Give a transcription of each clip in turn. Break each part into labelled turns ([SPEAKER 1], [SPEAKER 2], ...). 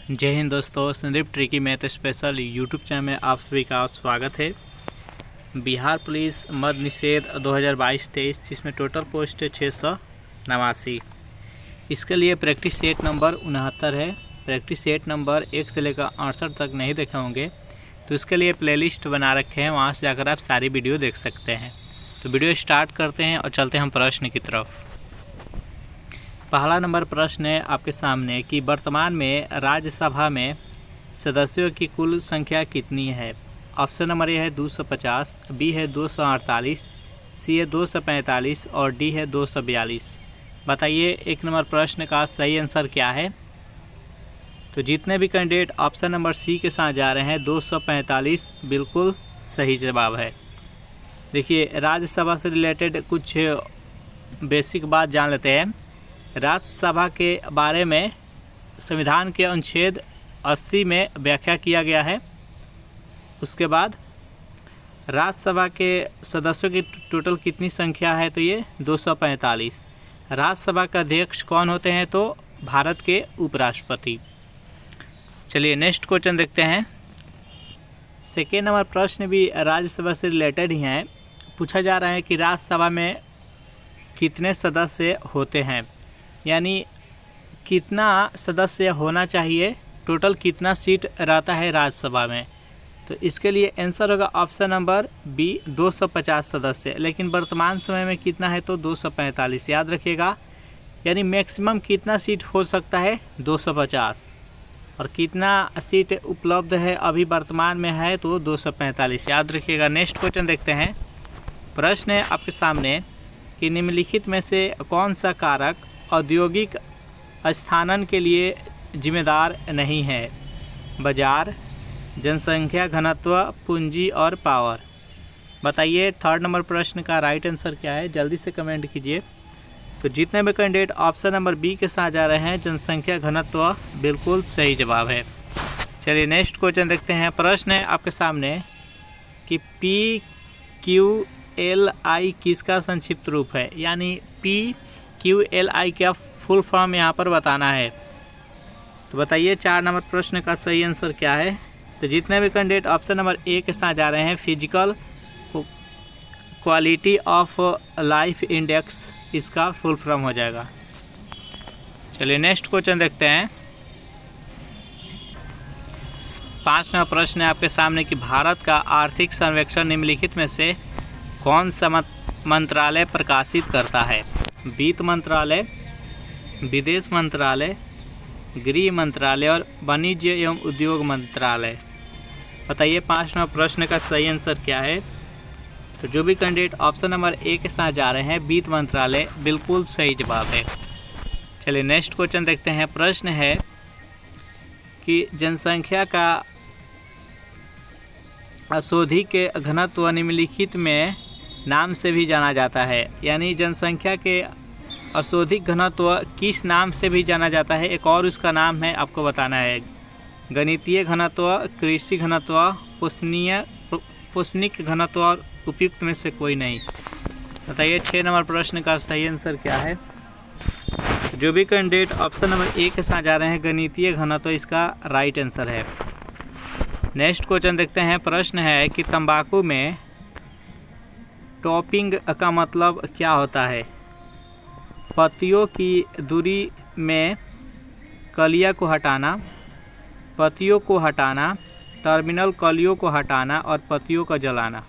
[SPEAKER 1] जय हिंद दोस्तों, Sandeep tricky math special YouTube channel में आप सभी का स्वागत है। बिहार पुलिस मद निषेध 2022-23 जिसमें टोटल पोस्ट है 689। इसके लिए प्रैक्टिस सेट नंबर 69 है। प्रैक्टिस सेट नंबर 1 से लेकर 68 तक नहीं देखे होंगे तो इसके लिए प्लेलिस्ट बना रखे हैं, वहाँ से जाकर आप सारी वीडियो देख सकते हैं। तो वीडियो स्टार्ट करते हैं और चलते हैं हम प्रश्न की तरफ। पहला नंबर प्रश्न है आपके सामने कि वर्तमान में राज्यसभा में सदस्यों की कुल संख्या कितनी है। ऑप्शन नंबर ए है 250, बी है 248, सी है 245 और डी है 242। बताइए एक नंबर प्रश्न का सही आंसर क्या है। तो जितने भी कैंडिडेट ऑप्शन नंबर सी के साथ जा रहे हैं 245 बिल्कुल सही जवाब है। देखिए राज्यसभा से रिलेटेड कुछ बेसिक बात जान लेते हैं। राज्यसभा के बारे में संविधान के अनुच्छेद 80 में व्याख्या किया गया है। उसके बाद राज्यसभा के सदस्यों की टोटल कितनी संख्या है, तो ये 245। राज्यसभा का अध्यक्ष कौन होते हैं, तो भारत के उपराष्ट्रपति। चलिए नेक्स्ट क्वेश्चन देखते हैं। सेकेंड नंबर प्रश्न भी राज्यसभा से रिलेटेड ही है। पूछा जा रहा है कि राज्यसभा में कितने सदस्य होते हैं, यानी कितना सदस्य होना चाहिए, टोटल कितना सीट रहता है राज्यसभा में। तो इसके लिए आंसर होगा ऑप्शन नंबर बी 250 सदस्य। लेकिन वर्तमान समय में कितना है, तो 245 याद रखिएगा। यानी मैक्सिमम कितना सीट हो सकता है 250, और कितना सीट उपलब्ध है अभी वर्तमान में है तो 245 याद रखिएगा। नेक्स्ट क्वेश्चन देखते हैं। प्रश्न है आपके सामने कि निम्नलिखित में से कौन सा कारक औद्योगिक स्थानन के लिए जिम्मेदार नहीं है। बाजार, जनसंख्या घनत्व, पूंजी और पावर। बताइए थर्ड नंबर प्रश्न का राइट आंसर क्या है, जल्दी से कमेंट कीजिए। तो जितने भी कैंडिडेट ऑप्शन नंबर बी के साथ जा रहे हैं जनसंख्या घनत्व बिल्कुल सही जवाब है। चलिए नेक्स्ट क्वेश्चन देखते हैं। प्रश्न है आपके सामने कि PQLI किसका संक्षिप्त रूप है, यानी PQLI का फुल फॉर्म यहाँ पर बताना है। तो बताइए 4 नंबर प्रश्न का सही आंसर क्या है। तो जितने भी कैंडिडेट ऑप्शन नंबर ए के साथ जा रहे हैं physical quality of life index, इसका फुल फॉर्म हो जाएगा। चलिए नेक्स्ट क्वेश्चन देखते हैं। 5 नंबर प्रश्न है आपके सामने कि भारत का आर्थिक सर्वेक्षण निम्नलिखित में से कौन सा मंत्रालय प्रकाशित करता है। वित्त मंत्रालय, विदेश मंत्रालय, गृह मंत्रालय और वाणिज्य एवं उद्योग मंत्रालय। बताइए 5 नंबर प्रश्न का सही आंसर क्या है। तो जो भी कैंडिडेट ऑप्शन नंबर ए के साथ जा रहे हैं वित्त मंत्रालय बिल्कुल सही जवाब है। चलिए नेक्स्ट क्वेश्चन देखते हैं। प्रश्न है कि जनसंख्या का औषधि घनत्व निम्नलिखित में नाम से भी जाना जाता है, यानी जनसंख्या के औषधिक घनत्व किस नाम से भी जाना जाता है, एक और उसका नाम है आपको बताना है। गणितीय घनत्व, कृषि घनत्व, पोषणिक घनत्व और उपयुक्त में से कोई नहीं। बताइए 6 नंबर प्रश्न का सही आंसर क्या है। जो भी कैंडिडेट ऑप्शन नंबर ए के साथ जा रहे हैं गणितीय घनत्व, इसका राइट आंसर है। नेक्स्ट क्वेश्चन देखते हैं। प्रश्न है कि तंबाकू में टॉपिंग का मतलब क्या होता है। पत्तियों की दूरी में कलियां को हटाना, पत्तियों को हटाना, टर्मिनल कलियों को हटाना और पत्तियों को जलाना।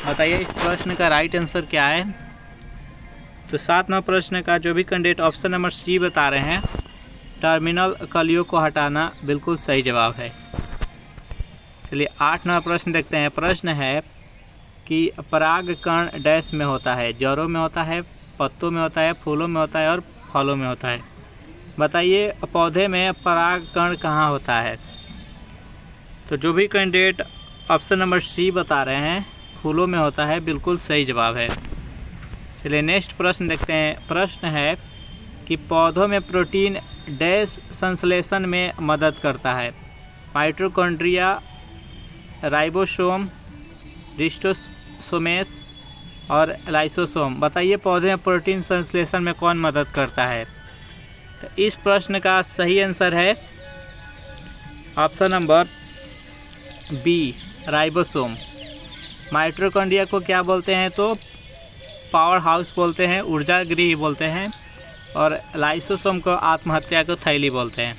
[SPEAKER 1] बताइए इस प्रश्न का राइट आंसर क्या है। तो 7 नंबर प्रश्न का जो भी कैंडिडेट ऑप्शन नंबर सी बता रहे हैं टर्मिनल कलियों को हटाना बिल्कुल सही जवाब है। चलिए 8 नंबर प्रश्न देखते हैं। प्रश्न है कि परागकण डैश में होता है, जड़ों में होता है, पत्तों में होता है, फूलों में होता है और फलों में होता है। बताइए पौधे में परागकण कहाँ होता है। तो जो भी कैंडिडेट ऑप्शन नंबर सी बता रहे हैं फूलों में होता है बिल्कुल सही जवाब है। चलिए नेक्स्ट प्रश्न देखते हैं। प्रश्न है कि पौधों में प्रोटीन डैश संश्लेषण में मदद करता है। माइटोकॉन्ड्रिया, राइबोसोम, रिस्टोसोमेस और लाइसोसोम। बताइए पौधे में प्रोटीन संश्लेषण में कौन मदद करता है। तो इस प्रश्न का सही आंसर है option number B ribosome. Mitochondria को क्या बोलते हैं? तो पावर हाउस बोलते हैं, ऊर्जा गृह बोलते हैं, और लाइसोसोम को आत्महत्या को थैली बोलते हैं।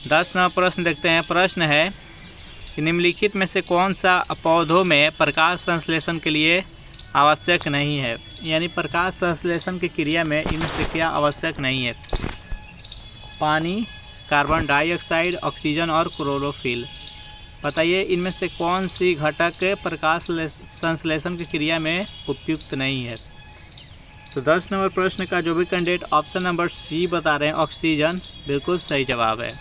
[SPEAKER 1] 10 नंबर प्रश्न देखते हैं। प्रश्न है कि निम्नलिखित में से कौन सा पौधों में प्रकाश संश्लेषण के लिए आवश्यक नहीं है? यानी प्रकाश संश्लेषण की क्रिया में इनमें से क्या आवश्यक नहीं है? पानी, कार्बन डाइऑक्साइड, ऑक्सीजन और क्लोरोफिल। बताइए इनमें से कौन सी घटक प्रकाश संश्लेषण की क्रिया में उपयुक्त नहीं है? तो 10 नंबर प्रश्न का जो भी कैंडिडेट ऑप्शन नंबर सी बता रहे हैं, ऑक्सीजन, बिल्कुल सही जवाब है।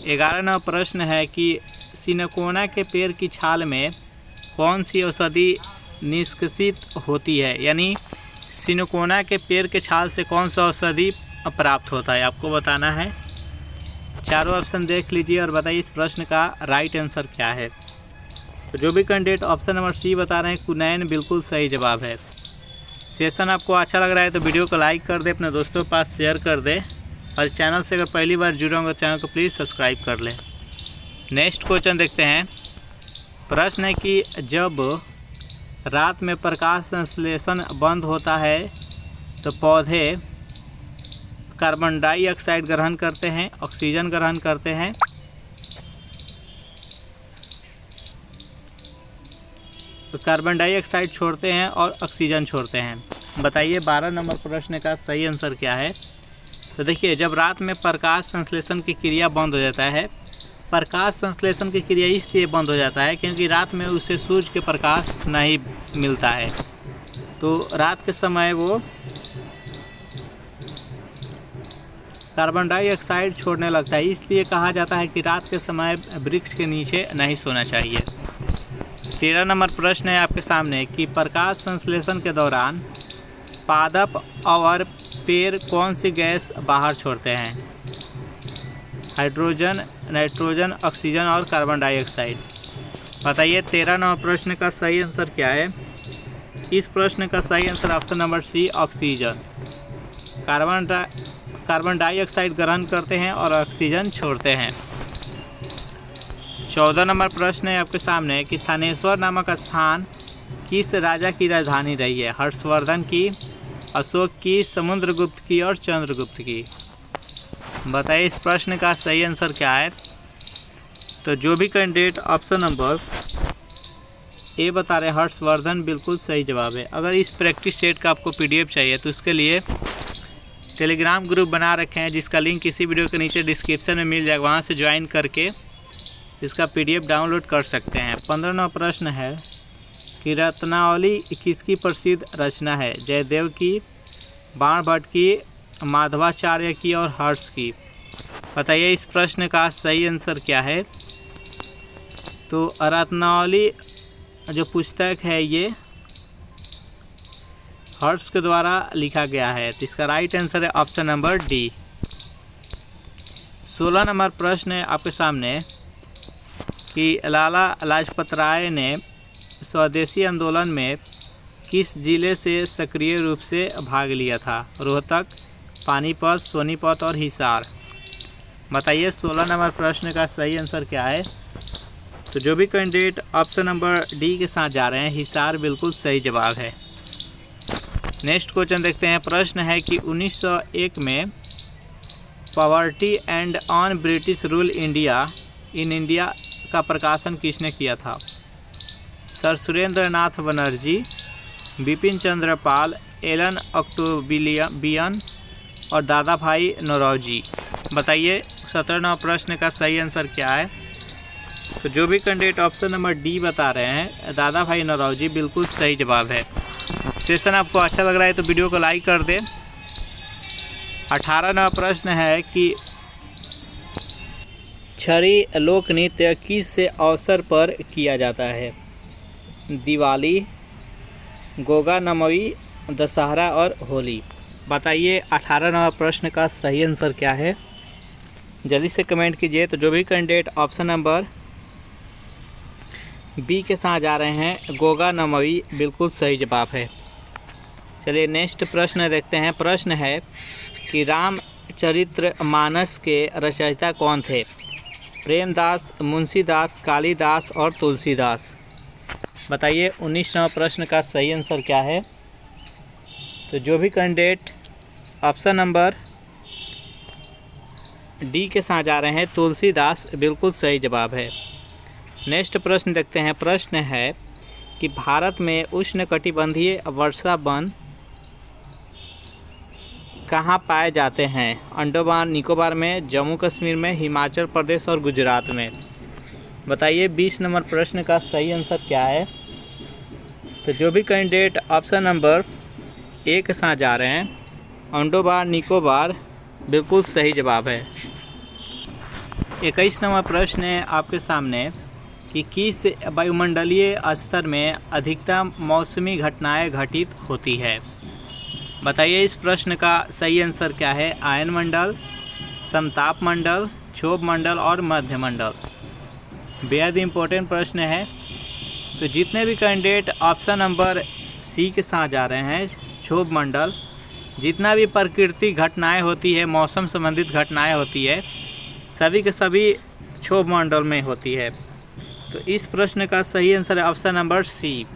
[SPEAKER 1] 11 नंबर प्रश्न है कि सिनकोना के पेड़ की छाल में कौन सी औषधि निष्कासित होती है? यानी सिनकोना के पेड़ के छाल से कौन सा औषधि प्राप्त होता है, आपको बताना है। चारों ऑप्शन देख लीजिए और बताइए इस प्रश्न का राइट आंसर क्या है। तो जो भी कैंडिडेट ऑप्शन नंबर सी बता रहे हैं, कुनैन, बिल्कुल सही जवाब है। सेशन आपको अच्छा लग रहा है तो वीडियो को लाइक कर दे, अपने दोस्तों के पास शेयर कर दे, और चैनल से अगर पहली बार जुड़े होंगे चैनल को प्लीज़ सब्सक्राइब कर लें। नेक्स्ट क्वेश्चन देखते हैं। प्रश्न है कि जब रात में प्रकाश संश्लेषण बंद होता है तो पौधे कार्बन डाइऑक्साइड ग्रहण करते हैं, ऑक्सीजन ग्रहण करते हैं, तो कार्बन डाइऑक्साइड छोड़ते हैं और ऑक्सीजन छोड़ते हैं। बताइए 12 नंबर प्रश्न का सही आंसर क्या है? तो देखिए जब रात में प्रकाश संश्लेषण की क्रिया बंद हो जाता है, प्रकाश संश्लेषण की क्रिया इसलिए बंद हो जाता है क्योंकि रात में उसे सूर्य के प्रकाश नहीं मिलता है, तो रात के समय वो कार्बन डाइऑक्साइड छोड़ने लगता है। इसलिए कहा जाता है कि रात के समय वृक्ष के नीचे नहीं सोना चाहिए। 13 नंबर प्रश्न है आपके सामने कि प्रकाश संश्लेषण के दौरान पादप और पेड़ कौन सी गैस बाहर छोड़ते हैं? हाइड्रोजन, नाइट्रोजन, ऑक्सीजन और कार्बन डाइऑक्साइड। बताइए 13 नंबर प्रश्न का सही आंसर क्या है? इस प्रश्न का सही answer option number C, oxygen. Carbon dioxide ग्रहण करते हैं और ऑक्सीजन छोड़ते हैं। 14 नंबर प्रश्न है आपके सामने कि थानेश्वर नामक स्थान किस राजा की राजधानी रही है? हर्षवर्धन की, अशोक की, समुद्रगुप्त की और चंद्रगुप्त की। बताइए इस प्रश्न का सही आंसर क्या है? तो जो भी कैंडिडेट ऑप्शन नंबर ए बता रहे हर्षवर्धन, बिल्कुल सही जवाब है। अगर इस प्रैक्टिस सेट का आपको PDF चाहिए तो उसके लिए टेलीग्राम ग्रुप बना रखे हैं जिसका लिंक इसी वीडियो के नीचे डिस्क्रिप्शन में मिल जाएगा, वहाँ से ज्वाइन करके इसका PDF डाउनलोड कर सकते हैं। 15 नंबर प्रश्न है कि रत्नावली किसकी प्रसिद्ध रचना है? जयदेव की, बाणभट्ट की, माधवाचार्य की और हर्ष की। बताइए इस प्रश्न का सही आंसर क्या है? तो रत्नावली जो पुस्तक है ये हर्ष के द्वारा लिखा गया है, तो इसका राइट आंसर है ऑप्शन नंबर डी। 16 नंबर प्रश्न है आपके सामने कि लाला लाजपत राय ने स्वदेशी आंदोलन में किस जिले से सक्रिय रूप से भाग लिया था? रोहतक, पानीपत, सोनीपत और हिसार। बताइए 16 नंबर प्रश्न का सही आंसर क्या है? तो जो भी कैंडिडेट ऑप्शन नंबर डी के साथ जा रहे हैं, हिसार, बिल्कुल सही जवाब है। नेक्स्ट क्वेश्चन देखते हैं। प्रश्न है कि 1901 में poverty and on British rule India in India का प्रकाशन किसने किया था? सर सुरेंद्र नाथ बनर्जी, बिपिन चंद्र पाल, एलन ऑक्टोबियन और दादा भाई नौरोजी। बताइए 17 नंबर प्रश्न का सही आंसर क्या है? तो जो भी कैंडिडेट ऑप्शन नंबर डी बता रहे हैं, दादा भाई नौरोजी, बिल्कुल सही जवाब है। सेशन आपको अच्छा लग रहा है तो वीडियो को लाइक कर दें। 18 नंबर प्रश्न है कि छड़ी लोक नृत्य किस से अवसर पर किया जाता है? दिवाली, गोगा नमवी, दशहरा और होली। बताइए 18 नंबर प्रश्न का सही आंसर क्या है? जल्दी से कमेंट कीजिए। तो जो भी कैंडिडेट ऑप्शन नंबर बी के साथ जा रहे हैं, गोगा नमवी, बिल्कुल सही जवाब है। चलिए नेक्स्ट प्रश्न देखते हैं। प्रश्न है कि राम रामचरितमानस के रचयिता कौन थे? प्रेमदास, मुंशीदास, कालिदास और तुलसीदास। बताइए 19वां प्रश्न का सही आंसर क्या है? तो जो भी कैंडिडेट ऑप्शन नंबर डी के साथ जा रहे हैं, तुलसीदास, बिल्कुल सही जवाब है। नेक्स्ट प्रश्न देखते हैं। प्रश्न है कि भारत में उष्णकटिबंधीय वर्षा वन कहाँ पाए जाते हैं? अंडमान निकोबार में, जम्मू कश्मीर में, हिमाचल प्रदेश और गुजरात में। बताइए 20 नंबर प्रश्न का सही आंसर क्या है? तो जो भी कैंडिडेट ऑप्शन नंबर ए के साथ जा रहे हैं, अंडमान निकोबार, बिल्कुल सही जवाब है। 21 नंबर प्रश्न है आपके सामने कि किस वायुमंडलीय स्तर में अधिकतम मौसमी घटनाएं घटित होती है? बताइए इस प्रश्न का सही आंसर क्या है? आयन मंडल, समताप मंडल, क्षोभ मंडल और मध्य मंडल। बेहद इम्पोर्टेंट प्रश्न है। तो जितने भी कैंडिडेट ऑप्शन नंबर सी के साथ जा रहे हैं, क्षोभ मंडल, जितना भी प्रकृति घटनाएं होती है, मौसम संबंधित घटनाएं होती है, सभी के सभी क्षोभ मंडल में होती है। तो इस प्रश्न का सही आंसर है ऑप्शन नंबर सी।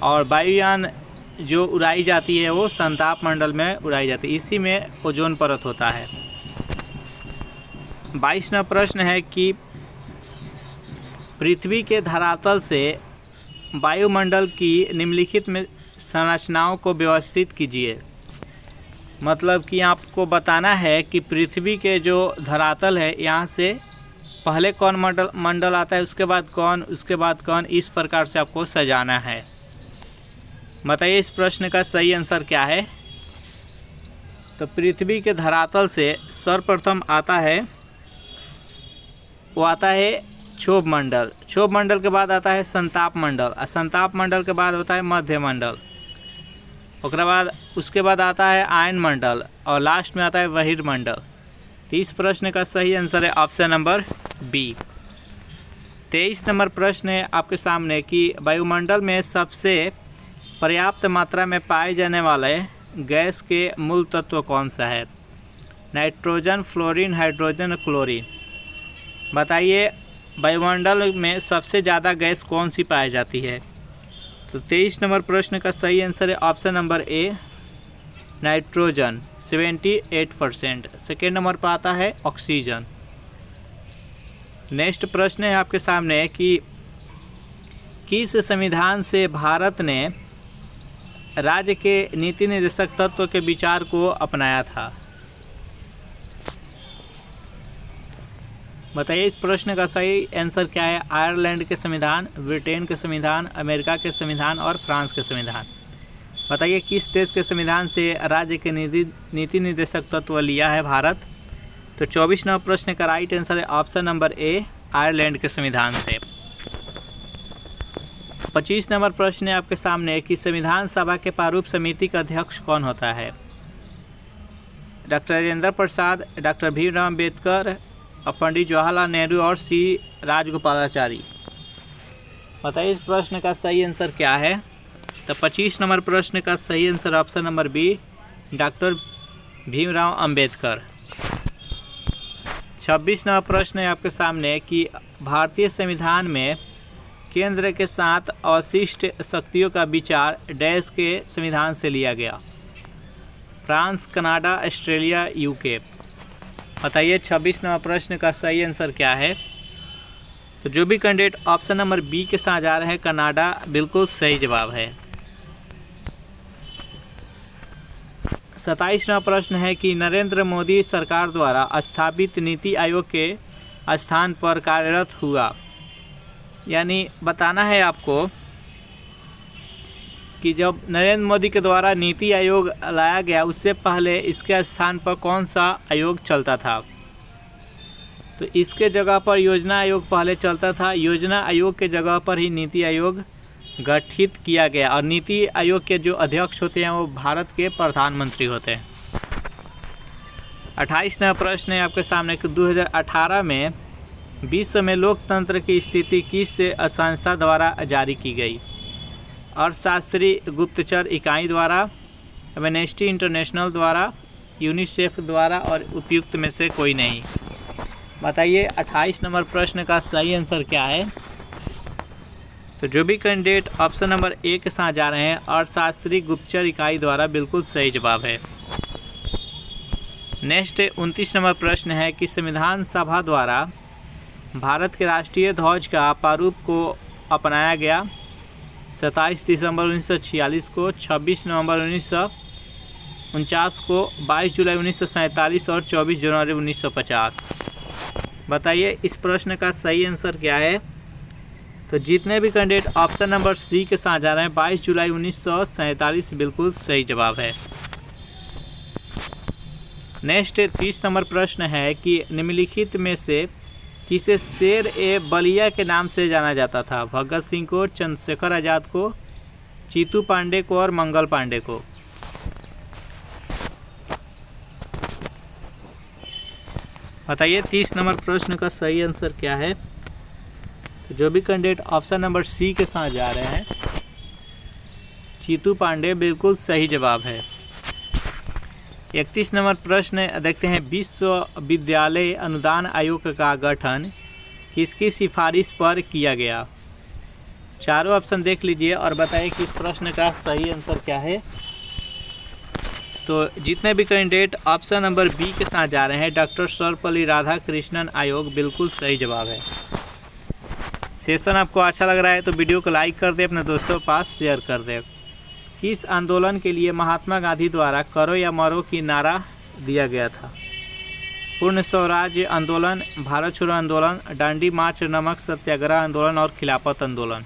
[SPEAKER 1] और वायुयान जो उड़ाई जाती है वो संताप मंडल में उड़ाई जाती है, इसी में ओजोन परत होता है। 22वां प्रश्न है कि पृथ्वी के धरातल से वायुमंडल की निम्नलिखित में संरचनाओं को व्यवस्थित कीजिए। मतलब कि आपको बताना है कि पृथ्वी के जो धरातल है, यहाँ से पहले कौन मंडल आता है, उसके बाद कौन, उसके बाद कौन, इस प्रकार से आपको सजाना है। बताइए इस प्रश्न का सही आंसर क्या है? तो पृथ्वी के धरातल से सर्वप्रथम आता है, वो आता है क्षोभ मंडल। क्षोभ मंडल के बाद आता है संताप मंडल, और संताप मंडल के बाद होता है मध्य मंडल। उसके बाद आता है आयन मंडल, और लास्ट में आता है बहिर्मंडल। तो इस प्रश्न का सही आंसर है ऑप्शन नंबर बी। 23 नंबर प्रश्न है आपके सामने कि वायुमंडल में सबसे पर्याप्त मात्रा में पाए जाने वाले गैस के मूल तत्व कौन सा है? नाइट्रोजन, फ्लोरीन, हाइड्रोजन और क्लोरीन। बताइए वायुमंडल में सबसे ज़्यादा गैस कौन सी पाई जाती है? तो 23 नंबर प्रश्न का सही आंसर है option number A, nitrogen, 78%। Second number पर आता है ऑक्सीजन। नेक्स्ट प्रश्न है आपके सामने कि किस संविधान से भारत ने राज्य के नीति निर्देशक तत्व के विचार को अपनाया था? बताइए इस प्रश्न का सही आंसर क्या है? आयरलैंड के संविधान, ब्रिटेन के संविधान, अमेरिका के संविधान और फ्रांस के संविधान। बताइए किस देश के संविधान से राज्य के नीति निर्देशक तत्व लिया है भारत? तो 24 नंबर प्रश्न का राइट आंसर है ऑप्शन नंबर ए, आयरलैंड के संविधान से। 25 नंबर प्रश्न है आपके सामने कि संविधान सभा के प्रारूप समिति का अध्यक्ष कौन होता है? डॉक्टर राजेंद्र प्रसाद, डॉक्टर भीमराव अम्बेडकर, पंडित जवाहरलाल नेहरू और सी राजगोपालाचारी। बताइए इस प्रश्न का सही आंसर क्या है? तो 25 नंबर प्रश्न का सही answer option number B, doctor Bhimrao Ambedkar. 26 number प्रश्न है आपके सामने कि भारतीय संविधान में केंद्र के साथ अवशिष्ट शक्तियों का विचार डैश के संविधान से लिया गया? France, Canada, Australia, UK. बताइए 26 नंबर प्रश्न का सही आंसर क्या है? तो जो भी कैंडिडेट ऑप्शन नंबर बी के साथ जा रहे हैं, कनाडा, बिल्कुल सही जवाब है। 27वां प्रश्न है कि नरेंद्र मोदी सरकार द्वारा स्थापित नीति आयोग के स्थान पर कार्यरत हुआ। यानी बताना है आपको कि जब नरेंद्र मोदी के द्वारा नीति आयोग लाया गया, उससे पहले इसके स्थान पर कौन सा आयोग चलता था? तो इसके जगह पर योजना आयोग पहले चलता था। योजना आयोग के जगह पर ही नीति आयोग गठित किया गया, और नीति आयोग के जो अध्यक्ष होते हैं वो भारत के प्रधानमंत्री होते हैं। 28वां प्रश्न है आपके सामने कि 2018 में विश्व में लोकतंत्र की स्थिति किस संस्था द्वारा जारी की गई? अर्थशास्त्री गुप्तचर इकाई द्वारा, एमनेस्टी इंटरनेशनल द्वारा, यूनिसेफ द्वारा और उपयुक्त में से कोई नहीं। बताइए 28 नंबर प्रश्न का सही आंसर क्या है। तो जो भी कैंडिडेट ऑप्शन नंबर ए के साथ जा रहे हैं, अर्थशास्त्री गुप्तचर इकाई द्वारा, बिल्कुल सही जवाब है। नेक्स्ट 29 नंबर प्रश्न है कि संविधान सभा द्वारा भारत के राष्ट्रीय ध्वज का प्रारूप को अपनाया गया 27 दिसंबर 1946 को, 26 नवंबर 1949 को, 22 जुलाई 1947 और 24 जनवरी 1950। बताइए इस प्रश्न का सही आंसर क्या है। तो जितने भी कैंडिडेट ऑप्शन नंबर सी के साथ जा रहे हैं, 22 जुलाई 1947 बिल्कुल सही जवाब है। नेक्स्ट 30 नंबर प्रश्न है कि निम्नलिखित में से किसे शेर ए बलिया के नाम से जाना जाता था। भगत सिंह को, चंद्रशेखर आज़ाद को, चीतू पांडे को और मंगल पांडे को। बताइए 30 नंबर प्रश्न का सही आंसर क्या है। तो जो भी कैंडिडेट ऑप्शन नंबर सी के साथ जा रहे हैं, चीतू पांडे, बिल्कुल सही जवाब है। 31 नंबर प्रश्न देखते हैं, विश्वविद्यालय अनुदान आयोग का गठन किसकी सिफारिश पर किया गया। चारों ऑप्शन देख लीजिए और बताइए कि इस प्रश्न का सही आंसर क्या है। तो जितने भी कैंडिडेट ऑप्शन नंबर बी के साथ जा रहे हैं, डॉक्टर सर्वपल्ली राधाकृष्णन आयोग, बिल्कुल सही जवाब है। सेशन आपको अच्छा लग रहा है तो वीडियो को लाइक कर दे, अपने दोस्तों के पास शेयर कर दे। किस आंदोलन के लिए महात्मा गांधी द्वारा करो या मरो की नारा दिया गया था। पूर्ण स्वराज्य आंदोलन, भारत छोड़ो आंदोलन, डांडी मार्च, नमक सत्याग्रह आंदोलन और खिलाफत आंदोलन।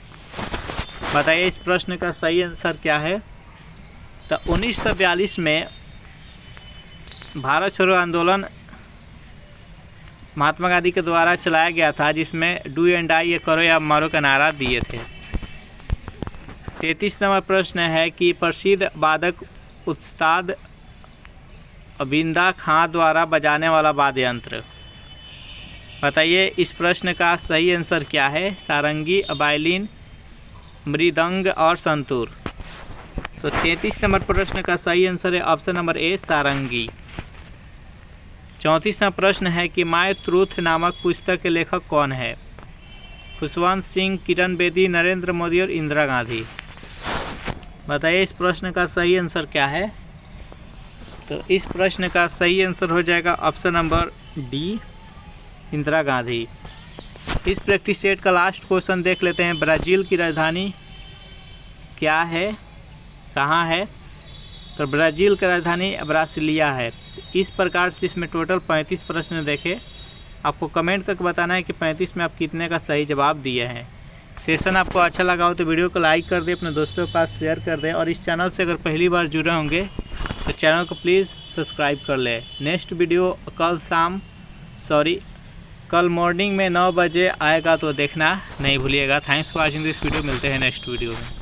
[SPEAKER 1] बताइए इस प्रश्न का सही आंसर क्या है। तो 1942 में भारत छोड़ो आंदोलन महात्मा गांधी के द्वारा चलाया गया था, जिसमें डू एंड डाई, ये करो या मारो का नारा दिए थे। 33 नंबर प्रश्न है कि प्रसिद्ध वादक उस्ताद अबिंदा खां द्वारा बजाने वाला वाद्य यंत्र। बताइए इस प्रश्न का सही आंसर क्या है। सारंगी, वायलिन, मृदंग और संतूर। तो 33 नंबर प्रश्न का सही आंसर है option number A, sarangi. 34 number प्रश्न है कि माय ट्रूथ नामक पुस्तक के लेखक कौन है। खुशवंत सिंह, किरण बेदी, नरेंद्र मोदी और इंदिरा गांधी। बताइए इस प्रश्न का सही आंसर क्या है। तो इस प्रश्न का सही आंसर हो जाएगा option number D, Indira Gandhi. इस प्रैक्टिस सेट का लास्ट क्वेश्चन देख लेते हैं। ब्राज़ील की राजधानी क्या है, कहाँ है। तो ब्राज़ील की राजधानी ब्रासिलिया है। इस प्रकार से इसमें टोटल 35 प्रश्न देखे। आपको कमेंट करके बताना है कि 35 में आप कितने का सही जवाब दिए हैं। सेशन आपको अच्छा लगा हो तो वीडियो को लाइक कर दें, अपने दोस्तों के पास शेयर कर दें और इस चैनल से अगर पहली बार जुड़े होंगे तो चैनल को प्लीज़ सब्सक्राइब कर लें। नेक्स्ट वीडियो कल मॉर्निंग में 9 बजे आएगा तो देखना नहीं भूलिएगा। Thanks for watching this video. मिलते हैं नेक्स्ट वीडियो में।